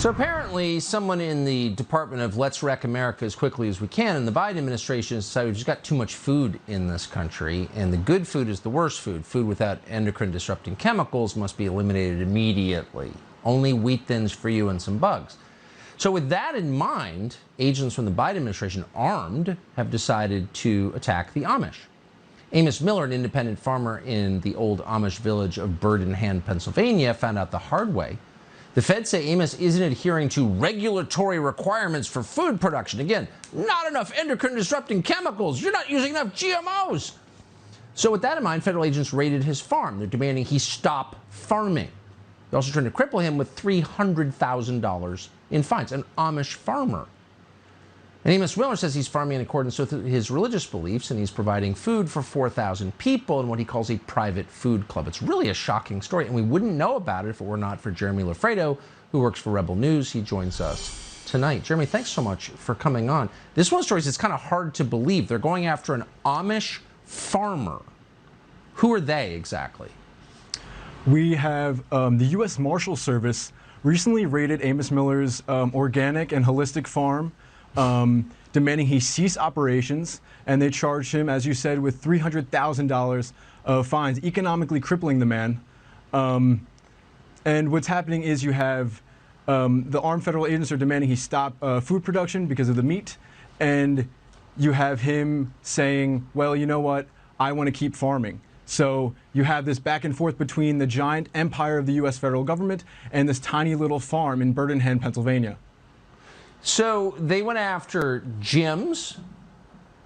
So apparently someone in the Department of Let's Wreck America as quickly as we can in the Biden administration has decided we've just got too much food in this country, and the good food is the worst food. Food without endocrine disrupting chemicals must be eliminated immediately. Only wheat thins for you and some bugs. So with that in mind, agents from the Biden administration, armed, have decided to attack the Amish. Amos Miller, an independent farmer in the old Amish village of Bird in Hand, Pennsylvania, found out the hard way. The feds say Amos isn't adhering to regulatory requirements for food production. Again, not enough endocrine disrupting chemicals. You're not using enough GMOs. So with that in mind, federal agents raided his farm. They're demanding he stop farming. They're also trying to cripple him with $300,000 in fines, an Amish farmer. And Amos Miller says he's farming in accordance with his religious beliefs, and he's providing food for 4,000 people in what he calls a private food club. It's really a shocking story, and we wouldn't know about it if it were not for Jeremy Loffredo, who works for Rebel News. He joins us tonight. Jeremy, thanks so much for coming on. This one story is kind of hard to believe. They're going after an Amish farmer. Who are they exactly? We have the U.S. Marshal Service recently raided Amos Miller's organic and holistic farm, demanding he cease operations, and they charged him, as you said, with $300,000 of fines, economically crippling the man. And what's happening is you have the armed federal agents are demanding he stop food production because of the meat, and you have him saying, well, you know what, I want to keep farming. So you have this back and forth between the giant empire of the U.S. federal government and this tiny little farm in Bird in Hand, Pennsylvania. So they went after gyms,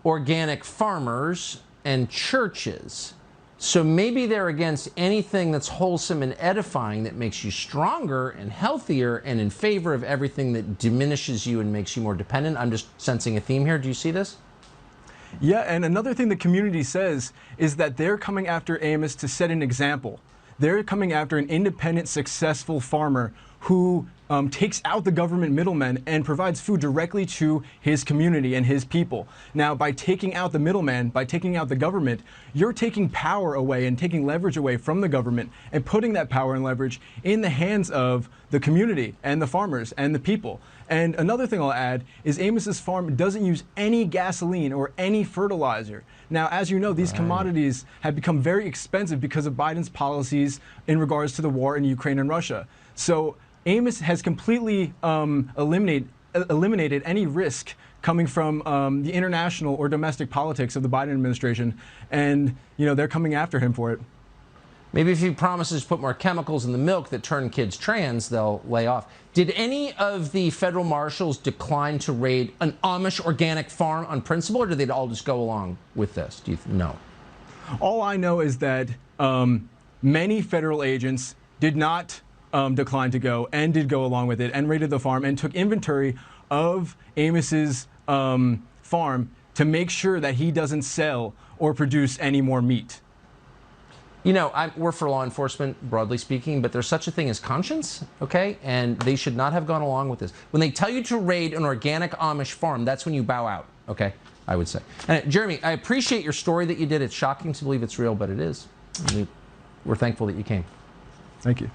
organic farmers, and churches. So maybe they're against anything that's wholesome and edifying that makes you stronger and healthier, and in favor of everything that diminishes you and makes you more dependent. I'm just sensing a theme here. Do you see this? Yeah, and another thing the community says is that they're coming after Amos to set an example. They're coming after an independent, successful farmer who takes out the government middlemen and provides food directly to his community and his people. Now, by taking out the middleman, by taking out the government, you're taking power away and taking leverage away from the government and putting that power and leverage in the hands of the community and the farmers and the people. And another thing I'll add is Amos's farm doesn't use any gasoline or any fertilizer. Now, as you know, these commodities have become very expensive because of Biden's policies in regards to the war in Ukraine and Russia. So Amos has completely eliminated any risk coming from the international or domestic politics of the Biden administration, and they're coming after him for it. Maybe if he promises to put more chemicals in the milk that turn kids trans, they'll lay off. Did any of the federal marshals decline to raid an Amish organic farm on principle, or did they all just go along with this? Do you know? All I know is that many federal agents did not decline to go and did go along with it and raided the farm and took inventory of Amos's farm to make sure that he doesn't sell or produce any more meat. We're for law enforcement, broadly speaking, but there's such a thing as conscience, okay? And they should not have gone along with this. When they tell you to raid an organic Amish farm, that's when you bow out, okay? I would say. And Jeremy, I appreciate your story that you did. It's shocking to believe it's real, but it is. We're thankful that you came. Thank you.